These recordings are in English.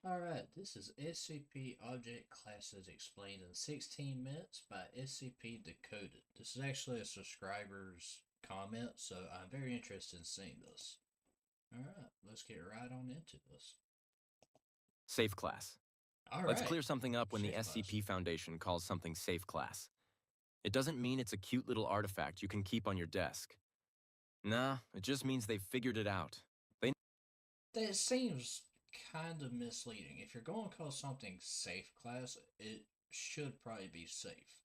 Alright, this is SCP Object Classes Explained in 16 minutes by SCP Decoded. This is actually a subscriber's comment, so I'm very interested in seeing this. Alright, let's get right on into this. Safe class. Let's Alright, clear something up when the safe class. SCP Foundation calls something safe class. It doesn't mean it's a cute little artifact you can keep on your desk. Nah, it just means they've figured it out. That seems kind of misleading. If you're going to call something safe class, it should probably be safe.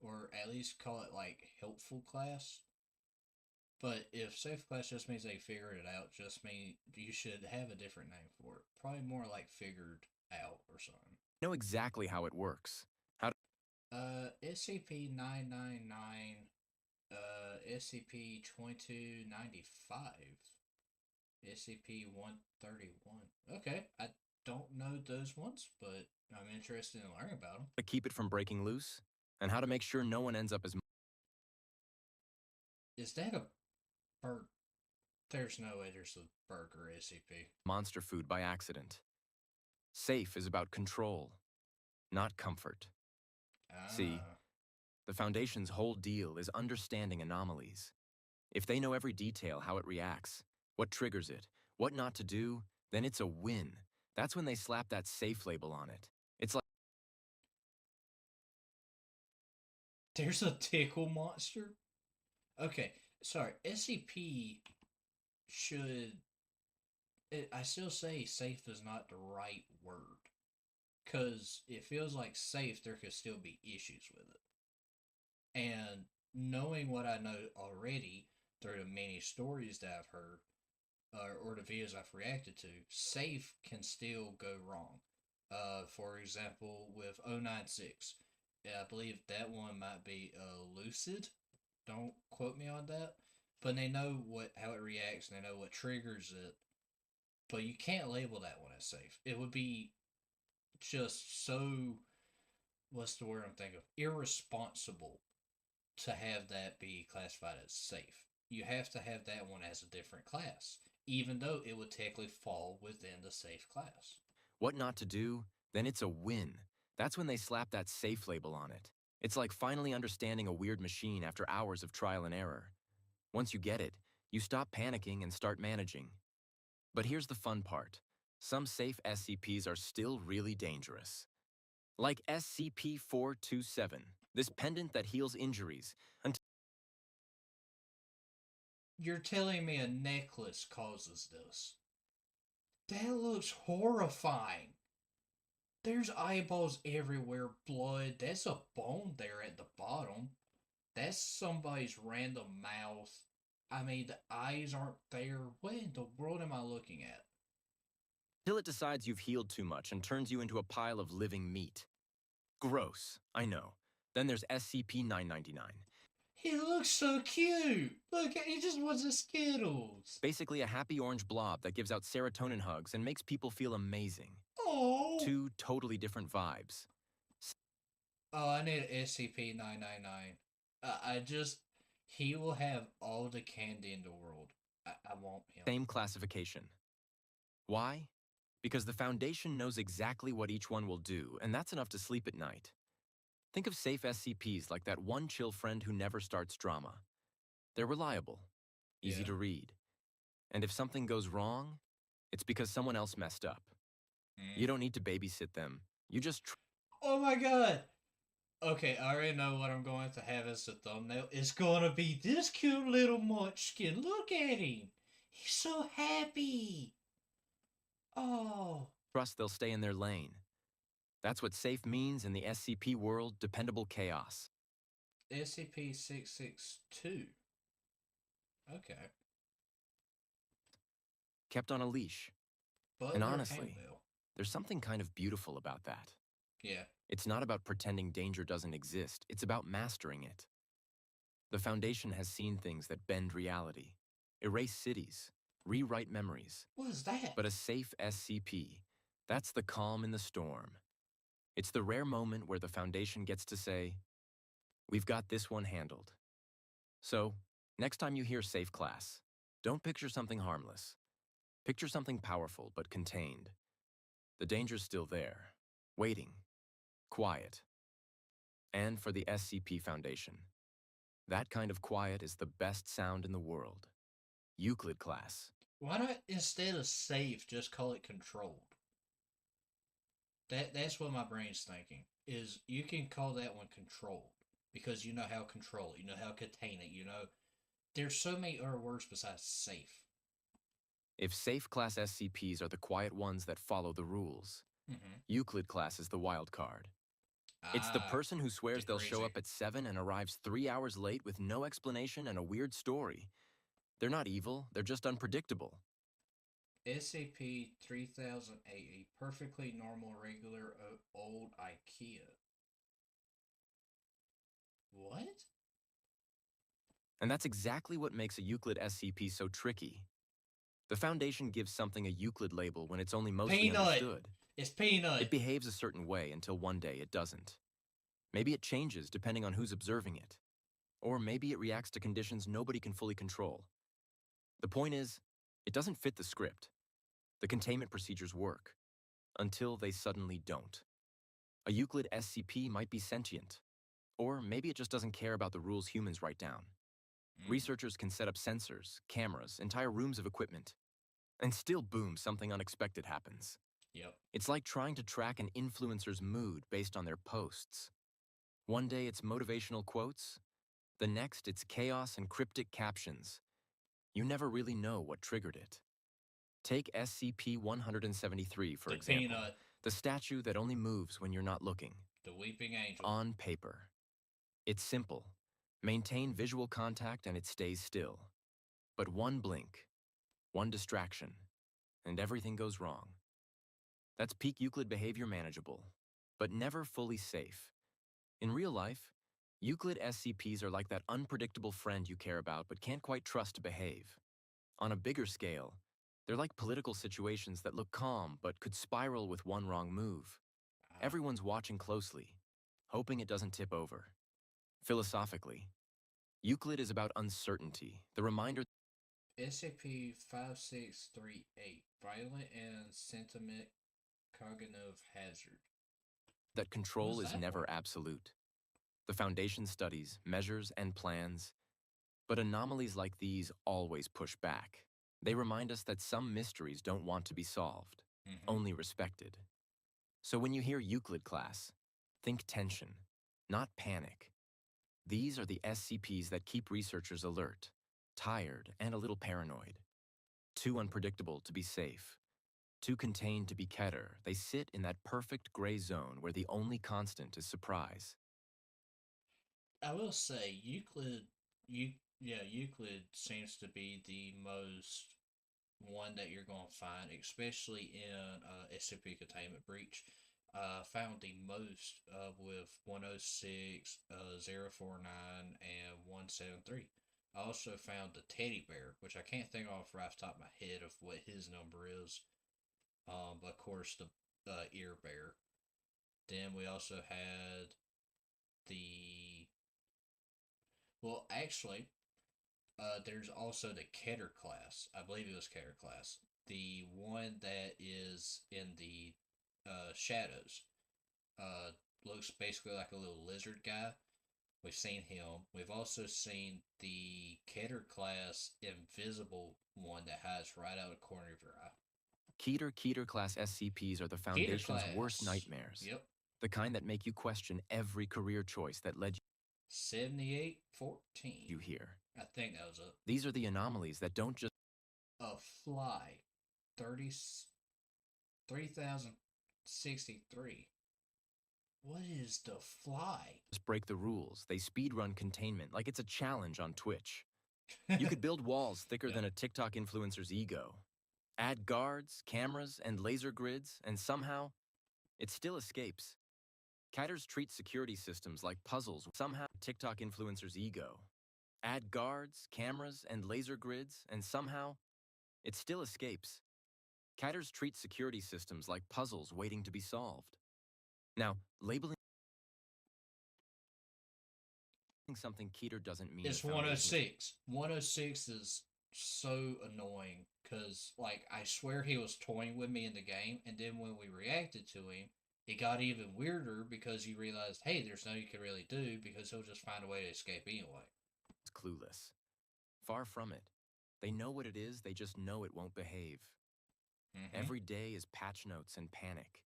Or at least call it like helpful class. But if safe class just means they figured it out, just mean you should have a different name for it. Probably more like figured out or something. Know exactly how it works. SCP 999, SCP 2295, SCP 131. Okay, I don't know those ones, but I'm interested in learning about them. To keep it from breaking loose, and how to make sure no one ends up as Is that a bird? There's no way there's a burger SCP. monster food by accident. Safe is about control, not comfort. See, Ah. the Foundation's whole deal is understanding anomalies. If they know every detail, how it reacts, what triggers it, what not to do, then it's a win. That's when they slap that safe label on it. It's like There's a tickle monster? Okay, sorry. SCP should. I still say safe is not the right word. Because it feels like safe, there could still be issues with it. And knowing what I know already through the many stories that I've heard, or the videos I've reacted to, safe can still go wrong. For example, with 096, I believe that one might be lucid. Don't quote me on that, but they know how it reacts and they know what triggers it. But you can't label that one as safe. It would be just so, what's the word I'm thinking of? Irresponsible to have that be classified as safe. You have to have that one as a different class, even though it would technically fall within the safe class. what not to do, then it's a win. That's when they slap that safe label on it. It's like finally understanding a weird machine after hours of trial and error. Once you get it, you stop panicking and start managing. But here's the fun part. Some safe SCPs are still really dangerous. Like SCP-427, this pendant that heals injuries. You're telling me a necklace causes this? That looks horrifying. There's eyeballs everywhere, blood. That's a bone there at the bottom. That's somebody's random mouth. I mean, the eyes aren't there. What in the world am I looking at? Until it decides you've healed too much and turns you into a pile of living meat. Gross, I know. Then there's SCP-999. He looks so cute. Look, he just wants a Skittles. Basically a happy orange blob that gives out serotonin hugs and makes people feel amazing. Oh. Two totally different vibes. Oh, I need SCP 999. He will have all the candy in the world. I want him. Same classification. Why? Because the Foundation knows exactly what each one will do, and that's enough to sleep at night. Think of safe SCPs like that one chill friend who never starts drama. They're reliable, easy to read. And if something goes wrong, it's because someone else messed up. You don't need to babysit them. You just Oh my god! Okay, I already know what I'm going to have as the thumbnail. It's gonna be this cute little munchkin. Look at him! He's so happy! Oh. trust they'll stay in their lane. That's what safe means in the SCP world, dependable chaos. SCP 662. Okay. Kept on a leash. Butler And honestly, Campbell. there's something kind of beautiful about that. Yeah. It's not about pretending danger doesn't exist, it's about mastering it. The Foundation has seen things that bend reality, erase cities, rewrite memories. What is that? But a safe SCP, that's the calm in the storm. It's the rare moment where the Foundation gets to say, we've got this one handled. So, next time you hear safe class, don't picture something harmless. Picture something powerful but contained. The danger's still there, waiting, quiet. And for the SCP Foundation, that kind of quiet is the best sound in the world. Euclid class. Why not instead of safe just call it controlled? That's what my brain's thinking. Is you can call that one controlled because you know how control it, you know how contain it, you know. There's so many other words besides safe. If safe class SCPs are the quiet ones that follow the rules, Euclid class is the wild card. It's the person who swears they'll show up at 7 and arrives 3 hours late with no explanation and a weird story. They're not evil, they're just unpredictable. SCP 3008, a perfectly normal, regular, old IKEA. What? And that's exactly what makes a Euclid SCP so tricky. The Foundation gives something a Euclid label when it's only mostly understood. It's Peanut. It behaves a certain way until one day it doesn't. Maybe it changes depending on who's observing it. Or maybe it reacts to conditions nobody can fully control. The point is, it doesn't fit the script. The containment procedures work. Until they suddenly don't. A Euclid SCP might be sentient. Or maybe it just doesn't care about the rules humans write down. Researchers can set up sensors, cameras, entire rooms of equipment. And still, boom, something unexpected happens. Yep. It's like trying to track an influencer's mood based on their posts. One day it's motivational quotes. The next it's chaos and cryptic captions. You never really know what triggered it. Take SCP-173, for example. Peanut. The statue that only moves when you're not looking. The Weeping Angel. On paper. It's simple. Maintain visual contact and it stays still. But one blink, one distraction, and everything goes wrong. That's peak Euclid behavior manageable, but never fully safe. In real life, Euclid SCPs are like that unpredictable friend you care about but can't quite trust to behave. On a bigger scale, they're like political situations that look calm but could spiral with one wrong move. Everyone's watching closely, hoping it doesn't tip over. Philosophically, Euclid is about uncertainty, the reminder SCP-5638, Violent and Sentiment Cognitive Hazard. That control is never absolute. The Foundation studies, measures, and plans, but anomalies like these always push back. They remind us that some mysteries don't want to be solved, only respected. So when you hear Euclid class, think tension, not panic. These are the SCPs that keep researchers alert, tired, and a little paranoid. Too unpredictable to be safe. Too contained to be Keter, they sit in that perfect gray zone where the only constant is surprise. I will say, Euclid seems to be the most one that you're going to find, especially in SCP Containment Breach. Found the most with 106, 049, and 173. I also found the teddy bear, which I can't think off right off the top of my head of what his number is. But of course, the ear bear. Then we also had the. Well, actually, there's also the Keter class. I believe it was Keter class. The one that is in the shadows. Looks basically like a little lizard guy. We've seen him. We've also seen the Keter class invisible one that hides right out of the corner of your eye. Keter class SCPs are the Foundation's worst nightmares. Yep. The kind that make you question every career choice that led you 7814. you here. I think that was it. These are the anomalies that don't just a fly 3063. What is the fly? just break the rules. They speedrun containment like it's a challenge on Twitch. You could build walls thicker than a TikTok influencer's ego. Add guards, cameras, and laser grids, and somehow, it still escapes. Keter's treat security systems like puzzles. Somehow, TikTok influencer's ego. Add guards, cameras, and laser grids, and somehow, it still escapes. Keter's treat security systems like puzzles waiting to be solved. Now, labeling something Keter doesn't mean it's 106. 106 is so annoying because, like, I swear he was toying with me in the game, and then when we reacted to him, it got even weirder because you realized, hey, there's nothing you can really do because he'll just find a way to escape anyway. It's clueless. Far from it. They know what it is, they just know it won't behave. Mm-hmm. Every day is patch notes and panic.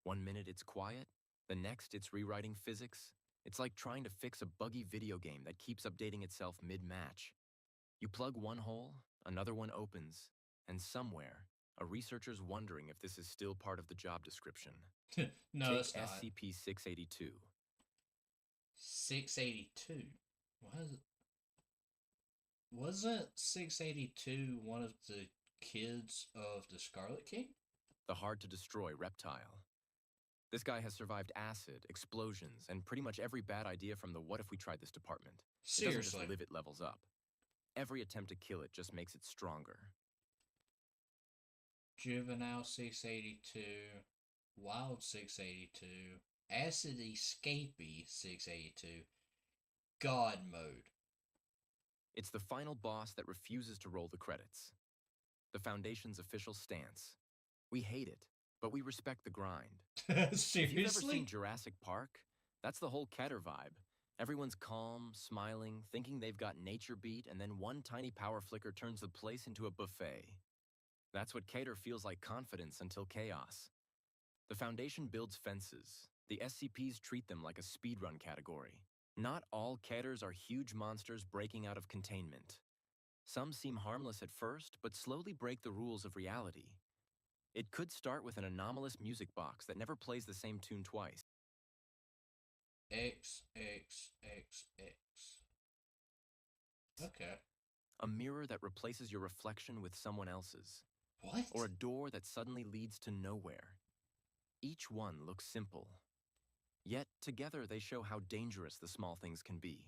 One minute it's quiet, the next it's rewriting physics. It's like trying to fix a buggy video game that keeps updating itself mid-match. You plug one hole, another one opens, and somewhere, a researcher's wondering if this is still part of the job description. No, Take it's not. SCP-682. 682. Wasn't 682 one of the kids of the Scarlet King? The hard-to-destroy reptile. This guy has survived acid, explosions, and pretty much every bad idea from the what if we tried this department. It doesn't Seriously. just live it levels up. Every attempt to kill it just makes it stronger. Juvenile 682, Wild 682, Acid Escapee 682, God Mode. It's the final boss that refuses to roll the credits. The Foundation's official stance. We hate it, but we respect the grind. Seriously? If you've ever seen Jurassic Park, that's the whole Keter vibe. Everyone's calm, smiling, thinking they've got nature beat, and then one tiny power flicker turns the place into a buffet. That's what Keter feels like confidence until chaos. The Foundation builds fences. The SCPs treat them like a speedrun category. Not all Keters are huge monsters breaking out of containment. Some seem harmless at first, but slowly break the rules of reality. It could start with an anomalous music box that never plays the same tune twice. X, X, X, X. Okay. A mirror that replaces your reflection with someone else's. What? Or a door that suddenly leads to nowhere. Each one looks simple. Yet, together they show how dangerous the small things can be.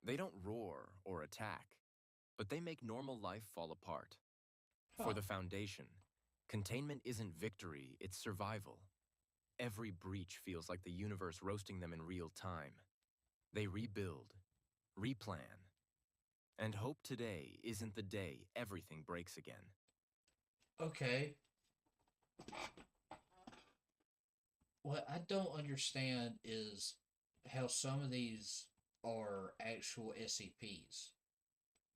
They don't roar or attack, but they make normal life fall apart. For the Foundation, containment isn't victory, it's survival. Every breach feels like the universe roasting them in real time. They rebuild, replan, and hope today isn't the day everything breaks again. Okay. What I don't understand is how some of these are actual SCPs.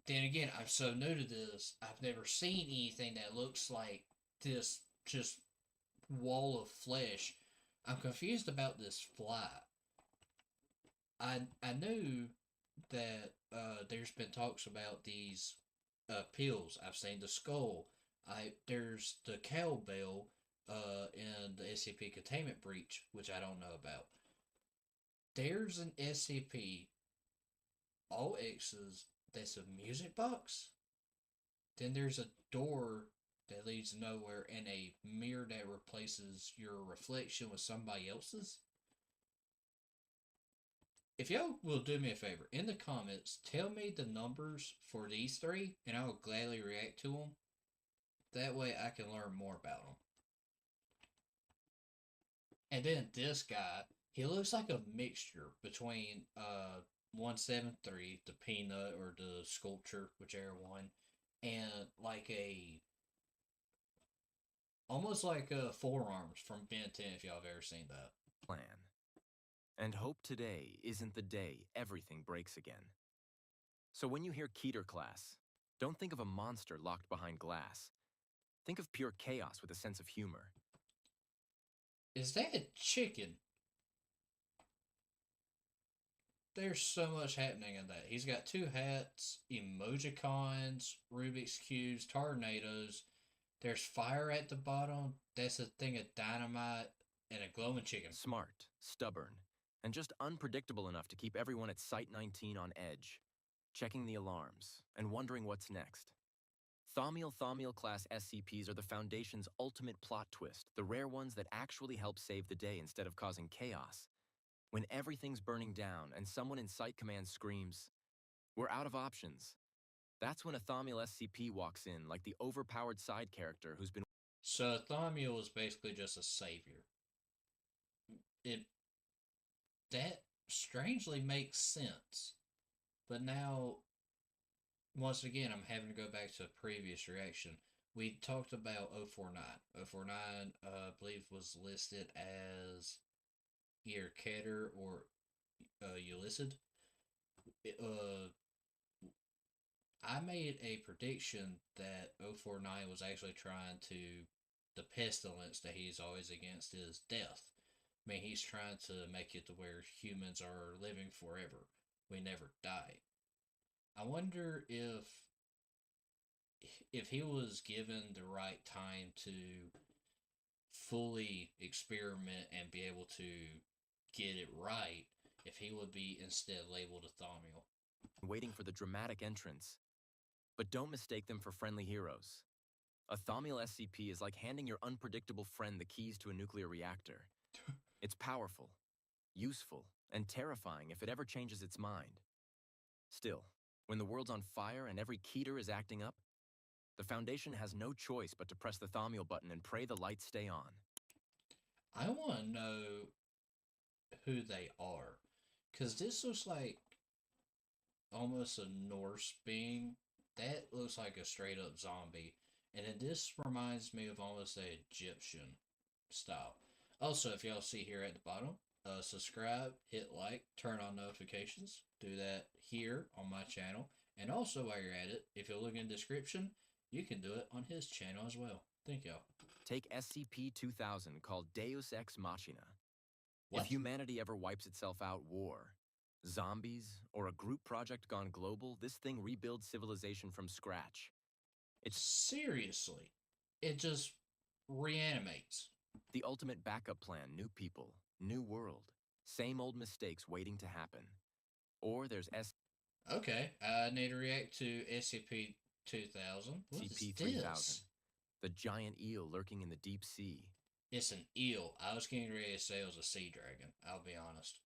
Then again, I'm so new to this, I've never seen anything that looks like this just wall of flesh. I'm confused about this fly. I knew that there's been talks about these pills. I've seen the skull. There's the cowbell in the SCP containment breach, which I don't know about. There's an SCP, all X's, that's a music box. Then there's a door that leads nowhere and a mirror that replaces your reflection with somebody else's. If y'all will do me a favor, in the comments, tell me the numbers for these three, and I will gladly react to them. That way I can learn more about them. And then this guy, he looks like a mixture between 173, the peanut or the sculpture, whichever one, and like a almost like forearms from Ben 10 if y'all have ever seen that. Plan. And hope today isn't the day everything breaks again. So when you hear Keter class, don't think of a monster locked behind glass. Think of pure chaos with a sense of humor. Is that a chicken? There's so much happening in that. He's got two hats, emojicons, Rubik's Cubes, tornadoes. There's fire at the bottom. That's a thing of dynamite and a glowing chicken. Smart, stubborn, and just unpredictable enough to keep everyone at Site 19 on edge, checking the alarms and wondering what's next. Thaumiel class SCPs are the Foundation's ultimate plot twist, the rare ones that actually help save the day instead of causing chaos. When everything's burning down and someone in Site Command screams, "We're out of options," that's when a Thaumiel SCP walks in like the overpowered side character who's been... So Thaumiel is basically just a savior. That strangely makes sense. But now once again, I'm having to go back to a previous reaction. We talked about 049. 049, I believe, was listed as either Keter or Euclid. Uh, I made a prediction that 049 was actually trying to. The pestilence that he's always against is death. I mean, he's trying to make it to where humans are living forever. We never die. I wonder if he was given the right time to fully experiment and be able to get it right, if he would be instead labeled a Thaumiel. Waiting for the dramatic entrance. But don't mistake them for friendly heroes. A Thaumiel SCP is like handing your unpredictable friend the keys to a nuclear reactor. It's powerful, useful, and terrifying if it ever changes its mind. Still, when the world's on fire and every Keter is acting up, the Foundation has no choice but to press the Thaumiel button and pray the lights stay on. I want to know who they are. Because this looks like almost a Norse being. That looks like a straight up zombie. And then this reminds me of almost a Egyptian style. Also, if y'all see here at the bottom, subscribe, hit like, turn on notifications. Do that here on my channel. And also, while you're at it, if you look in the description, you can do it on his channel as well. Thank y'all. Take SCP-2000 called Deus Ex Machina. What? If humanity ever wipes itself out, war, zombies, or a group project gone global, this thing rebuilds civilization from scratch. It's seriously, it just reanimates. The ultimate backup plan: new people, new world, same old mistakes waiting to happen. Or there's Okay, I need to react to SCP 2000. What is SCP-3000, the giant eel lurking in the deep sea. It's an eel. I was getting ready to say it was a sea dragon. I'll be honest.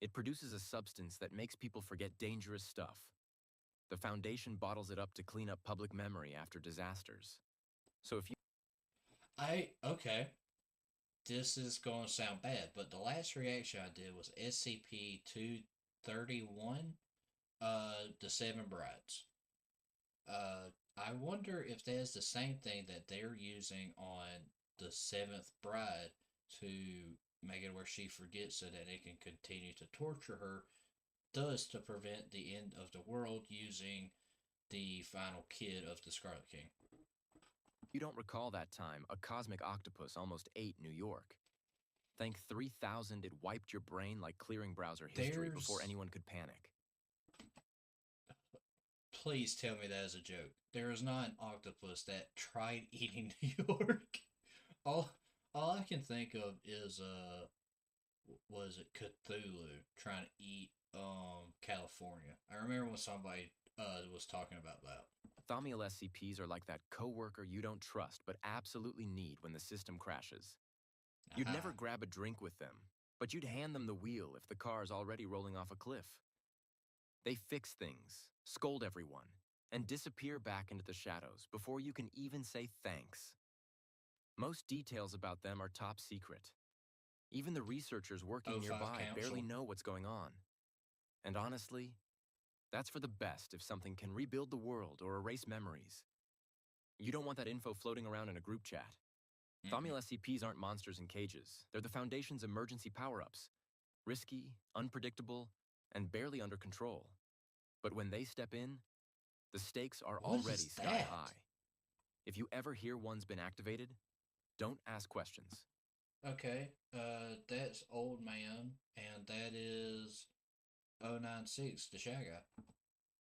It produces a substance that makes people forget dangerous stuff. The Foundation bottles it up to clean up public memory after disasters. So if you... Okay. This is going to sound bad, but the last reaction I did was SCP 231, the Seven Brides. I wonder if that's the same thing that they're using on the seventh bride to make it where she forgets so that they can continue to torture her, thus to prevent the end of the world using the final kid of the Scarlet King. You don't recall that time a cosmic octopus almost ate New York. Thank 3000 it wiped your brain like clearing browser history before anyone could panic. Please tell me that is a joke. There is not an octopus that tried eating New York. All I can think of is was it Cthulhu trying to eat California. I remember when somebody was talking about that. Thaumiel SCPs are like that coworker you don't trust but absolutely need when the system crashes. You'd never grab a drink with them, but you'd hand them the wheel if the car's already rolling off a cliff. They fix things, scold everyone, and disappear back into the shadows before you can even say thanks. Most details about them are top secret. Even the researchers working nearby barely know what's going on. And honestly, that's for the best if something can rebuild the world or erase memories. You don't want that info floating around in a group chat. Thaumiel SCPs aren't monsters in cages. They're the Foundation's emergency power-ups. Risky, unpredictable, and barely under control. But when they step in, the stakes are already sky high. If you ever hear one's been activated, don't ask questions. Okay, that's Old Man, and that is 096, the Shy Guy.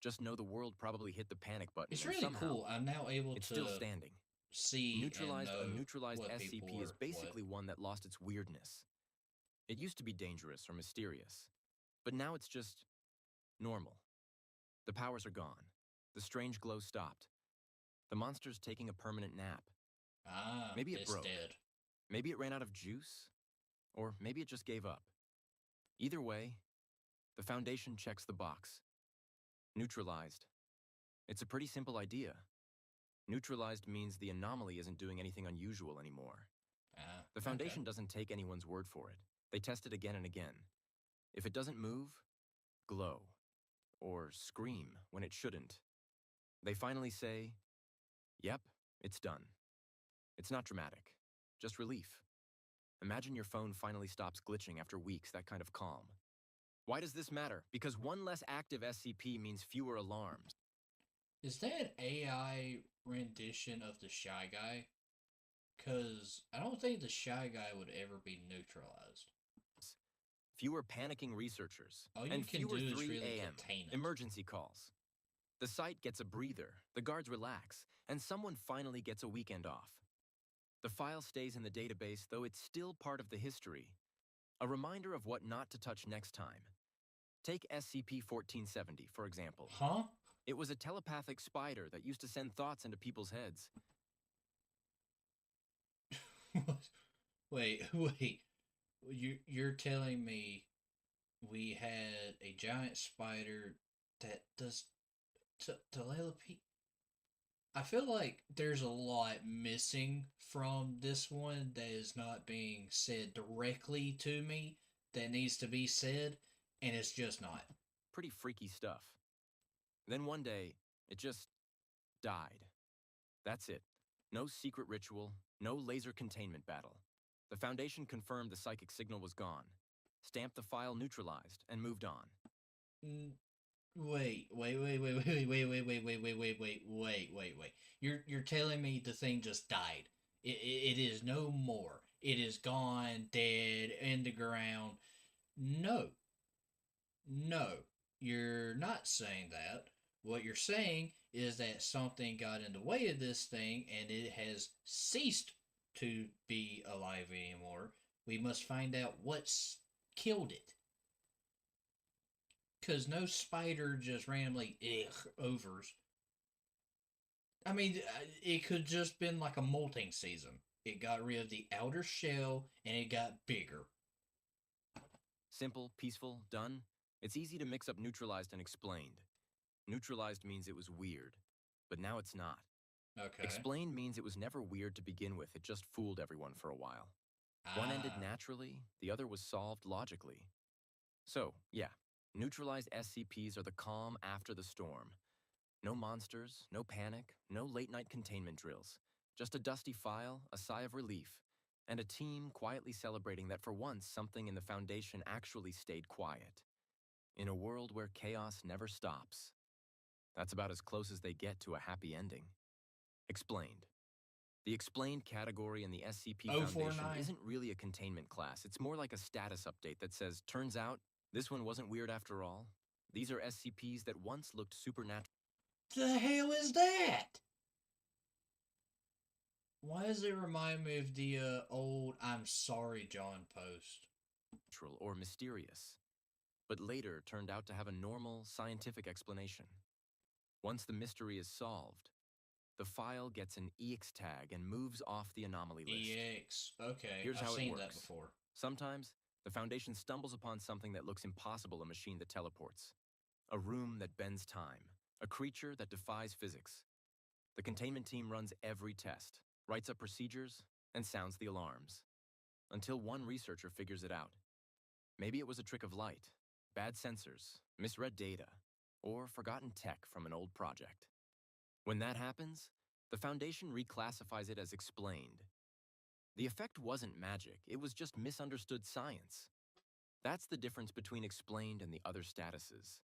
Just know the world probably hit the panic button. It's really cool. I'm now able to still standing. See neutralized and know a neutralized what SCP is basically one that lost its weirdness. It used to be dangerous or mysterious, but now it's just normal. The powers are gone. The strange glow stopped. The monster's taking a permanent nap. Maybe it broke. Dead. Maybe it ran out of juice, or maybe it just gave up. Either way, the Foundation checks the box. Neutralized. It's a pretty simple idea. Neutralized means the anomaly isn't doing anything unusual anymore. The Foundation doesn't take anyone's word for it. They test it again and again. If it doesn't move, glow. Or scream when it shouldn't. They finally say, yep, it's done. It's not dramatic, just relief. Imagine your phone finally stops glitching after weeks, that kind of calm. Why does this matter? Because one less active SCP means fewer alarms. Is that an AI rendition of the Shy Guy? Because I don't think the Shy Guy would ever be neutralized. Fewer panicking researchers, All you and can fewer do is 3 really a.m. contain it. emergency calls. The site gets a breather, the guards relax, and someone finally gets a weekend off. The file stays in the database, though it's still part of the history. A reminder of what not to touch next time. Take SCP-1470, for example. Huh? It was a telepathic spider that used to send thoughts into people's heads. Wait. You're telling me we had a giant spider that does telepathy? I feel like there's a lot missing from this one that is not being said directly to me that needs to be said, and it's just not. Pretty freaky stuff. Then one day, it just died. That's it. No secret ritual, no laser containment battle. The Foundation confirmed the psychic signal was gone, stamped the file neutralized, and moved on. Wait. You're telling me the thing just died. It is no more. It is gone, dead, in the ground. No. No. You're not saying that. What you're saying is that something got in the way of this thing and it has ceased to be alive anymore. We must find out what's killed it. Because no spider just randomly overs. I mean, it could just been like a molting season. It got rid of the outer shell and it got bigger. Simple, peaceful, done. It's easy to mix up neutralized and explained. Neutralized means it was weird, but now it's not. Okay. Explained means it was never weird to begin with, it just fooled everyone for a while. One ended naturally, the other was solved logically. So, yeah, neutralized SCPs are the calm after the storm. No monsters, no panic, no late-night containment drills. Just a dusty file, a sigh of relief, and a team quietly celebrating that for once something in the Foundation actually stayed quiet. In a world where chaos never stops. That's about as close as they get to a happy ending. Explained. The explained category in the SCP Foundation isn't really a containment class. It's more like a status update that says, turns out, this one wasn't weird after all. These are SCPs that once looked supernatural. The hell is that? Why does it remind me of the old "I'm sorry, John" post? Or mysterious, but later turned out to have a normal, scientific explanation. Once the mystery is solved, the file gets an EX tag and moves off the anomaly list. EX. Okay, Here's I've how seen it works. that before. Sometimes, the Foundation stumbles upon something that looks impossible, a machine that teleports. A room that bends time. A creature that defies physics. The containment team runs every test, writes up procedures, and sounds the alarms. Until one researcher figures it out. Maybe it was a trick of light, bad sensors, misread data, or forgotten tech from an old project. When that happens, the Foundation reclassifies it as explained. The effect wasn't magic, it was just misunderstood science. That's the difference between explained and the other statuses.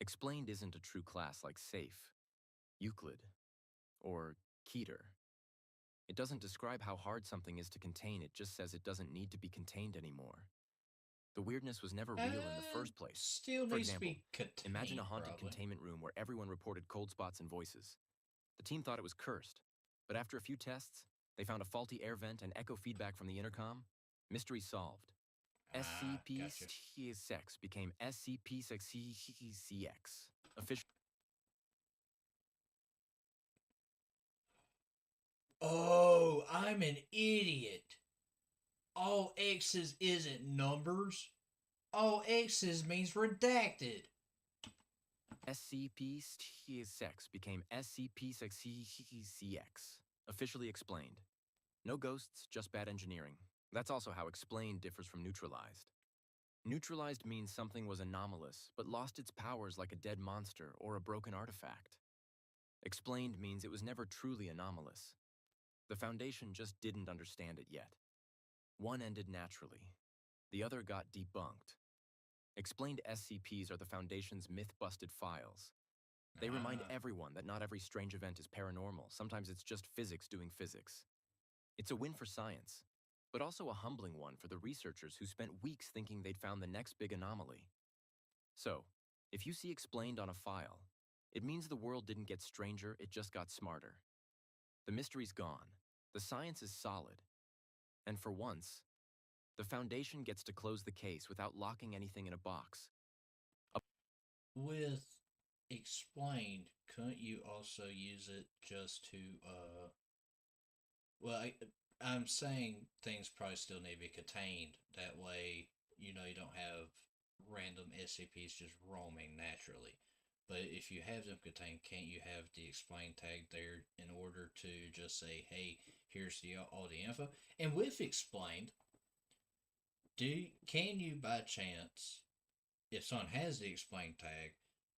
Explained isn't a true class like Safe, Euclid, or Keter. It doesn't describe how hard something is to contain, it just says it doesn't need to be contained anymore. The weirdness was never real in the first place. Still For needs example, to be contained, imagine a haunted probably. containment room where everyone reported cold spots and voices. The team thought it was cursed, but after a few tests, they found a faulty air vent and echo feedback from the intercom. Mystery solved. SCP-6 became SCP-6CX. Official. Oh, I'm an idiot. All X's isn't numbers. All X's means redacted. SCP-6 became SCP-6CX. Officially explained. No ghosts, just bad engineering. That's also how explained differs from neutralized. Neutralized means something was anomalous, but lost its powers like a dead monster or a broken artifact. Explained means it was never truly anomalous. The Foundation just didn't understand it yet. One ended naturally. The other got debunked. Explained SCPs are the Foundation's myth-busted files. They remind everyone that not every strange event is paranormal. Sometimes it's just physics doing physics. It's a win for science, but also a humbling one for the researchers who spent weeks thinking they'd found the next big anomaly. So, if you see Explained on a file, it means the world didn't get stranger, it just got smarter. The mystery's gone. The science is solid. And for once, the Foundation gets to close the case without locking anything in a box. With explained, couldn't you also use it just to well, I'm saying things probably still need to be contained. That way, you know, you don't have random SCPs just roaming naturally. But if you have them contained, can't you have the explain tag there in order to just say, "Hey, here's all the info"? And with explained, can you by chance, if someone has the explain tag,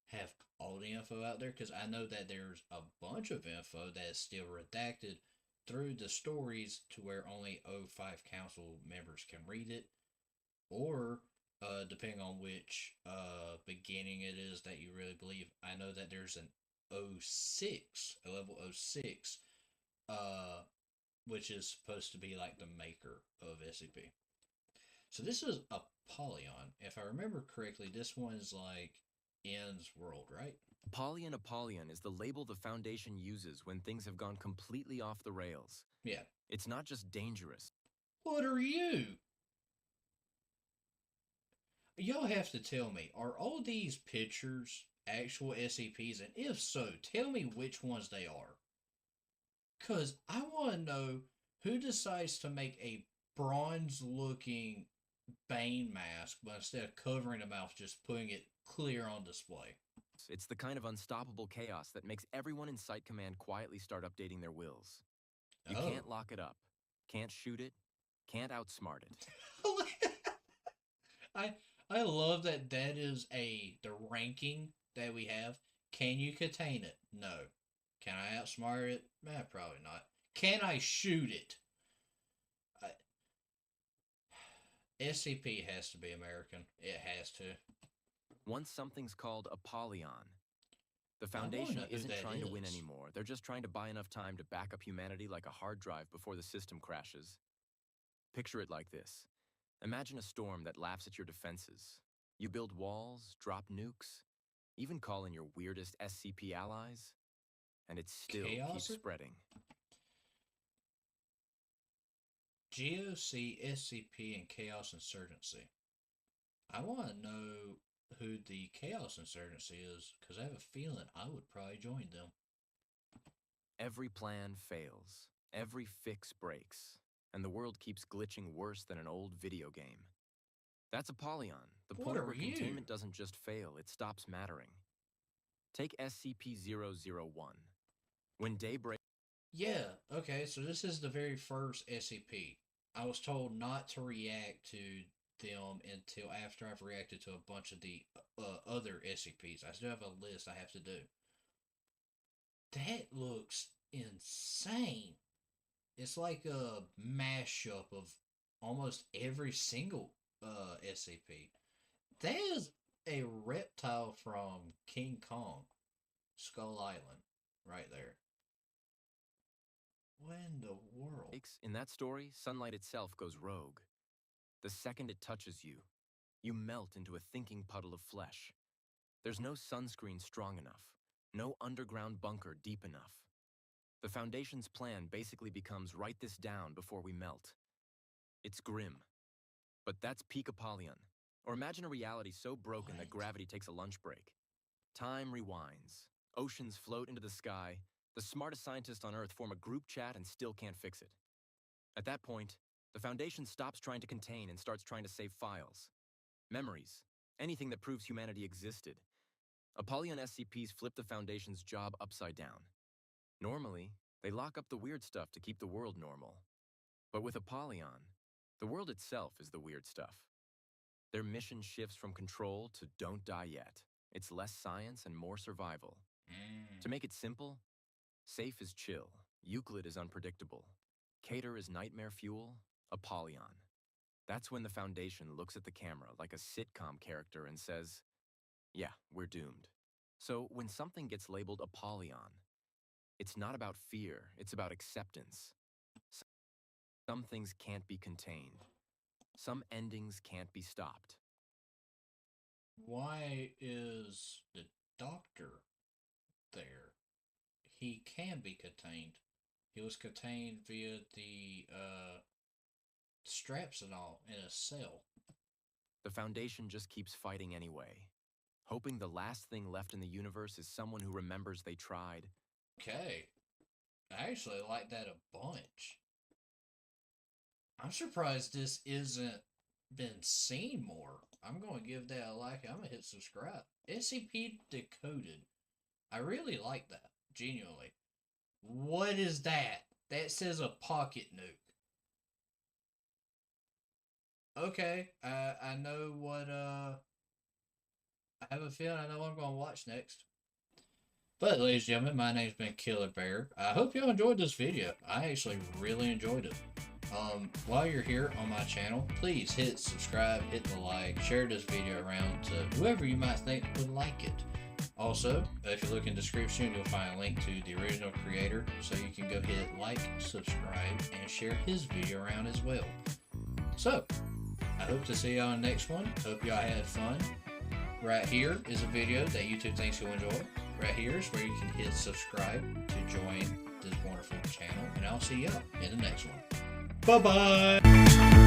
have all the info out there? Because I know that there's a bunch of info that is still redacted through the stories to where only O5 council members can read it, or depending on which beginning it is that you really believe. I know that there's an O6, a level O6, uh, which is supposed to be like the maker of SCP. So this is Apollyon. If I remember correctly, this one is like End's world, right? Apollyon is the label the Foundation uses when things have gone completely off the rails. Yeah. It's not just dangerous. What are you? Y'all have to tell me, are all these pictures actual SCPs? And if so, tell me which ones they are. Because I want to know who decides to make a bronze looking Bane mask, but instead of covering the mouth, just putting it clear on display. It's the kind of unstoppable chaos that makes everyone in Site Command quietly start updating their wills. You can't lock it up, can't shoot it, can't outsmart it. I I love that is the ranking that we have. Can you contain it? No. Can I outsmart it? Probably not. Can I shoot it? SCP has to be American. It has to. Once something's called Apollyon, the Foundation isn't trying to win anymore. They're just trying to buy enough time to back up humanity like a hard drive before the system crashes. Picture it like this. Imagine a storm that laughs at your defenses. You build walls, drop nukes, even call in your weirdest SCP allies, and it still keeps spreading. GOC, SCP, and Chaos Insurgency. I want to know who the Chaos Insurgency is, because I have a feeling I would probably join them. Every plan fails. Every fix breaks. And the world keeps glitching worse than an old video game. That's Apollyon, the point where containment doesn't just fail, it stops mattering. Take SCP-001. When day breaks... Yeah, okay, so this is the very first SCP. I was told not to react to them until after I've reacted to a bunch of the other SCPs. I still have a list I have to do. That looks insane. It's like a mashup of almost every single SCP. That is a reptile from King Kong, Skull Island, right there. What in the world? In that story, sunlight itself goes rogue. The second it touches you, you melt into a thinking puddle of flesh. There's no sunscreen strong enough, no underground bunker deep enough. The Foundation's plan basically becomes write this down before we melt. It's grim. But that's peak Apollyon. Or imagine a reality so broken that gravity takes a lunch break. Time rewinds. Oceans float into the sky. The smartest scientists on Earth form a group chat and still can't fix it. At that point, the Foundation stops trying to contain and starts trying to save files. Memories. Anything that proves humanity existed. Apollyon SCPs flip the Foundation's job upside down. Normally, they lock up the weird stuff to keep the world normal. But with Apollyon, the world itself is the weird stuff. Their mission shifts from control to don't die yet. It's less science and more survival. To make it simple, Safe is chill. Euclid is unpredictable. Keter is nightmare fuel. Apollyon. That's when the Foundation looks at the camera like a sitcom character and says, yeah, we're doomed. So when something gets labeled Apollyon, it's not about fear, it's about acceptance. Some things can't be contained. Some endings can't be stopped. Why is the doctor there? He can be contained. He was contained via the straps and all in a cell. The Foundation just keeps fighting anyway, hoping the last thing left in the universe is someone who remembers they tried. Okay. I actually like that a bunch. I'm surprised this isn't been seen more. I'm going to give that a like. I'm going to hit subscribe. SCP Decoded. I really like that. Genuinely. What is that? That says a pocket nuke. Okay. I know what, I have a feeling I know what I'm going to watch next. But, ladies and gentlemen, my name's been Killer Bear. I hope y'all enjoyed this video. I actually really enjoyed it. While you're here on my channel, please hit subscribe, hit the like, share this video around to whoever you might think would like it. Also, if you look in the description, you'll find a link to the original creator, so you can go hit like, subscribe, and share his video around as well. So, I hope to see y'all in the next one. Hope y'all had fun. Right here is a video that YouTube thinks you'll enjoy. Right here is where you can hit subscribe to join this wonderful channel, and I'll see y'all in the next one. Bye-bye!